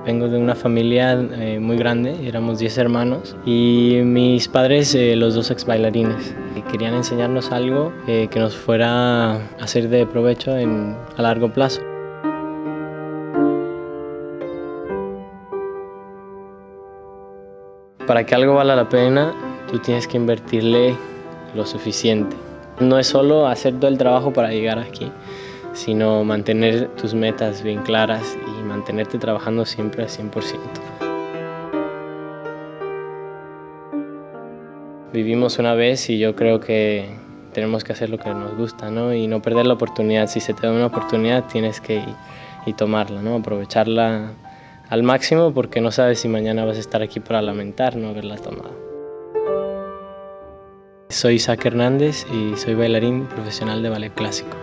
Vengo de una familia muy grande, éramos 10 hermanos y mis padres, los dos ex bailarines, querían enseñarnos algo que nos fuera a hacer de provecho a largo plazo. Para que algo valga la pena, tú tienes que invertirle lo suficiente. No es solo hacer todo el trabajo para llegar aquí, sino mantener tus metas bien claras y mantenerte trabajando siempre al 100%. Vivimos una vez y yo creo que tenemos que hacer lo que nos gusta, ¿no? Y no perder la oportunidad. Si se te da una oportunidad, tienes que ir y tomarla, ¿no? Aprovecharla al máximo porque no sabes si mañana vas a estar aquí para lamentar no haberla tomado. Soy Isaac Hernández y soy bailarín profesional de ballet clásico.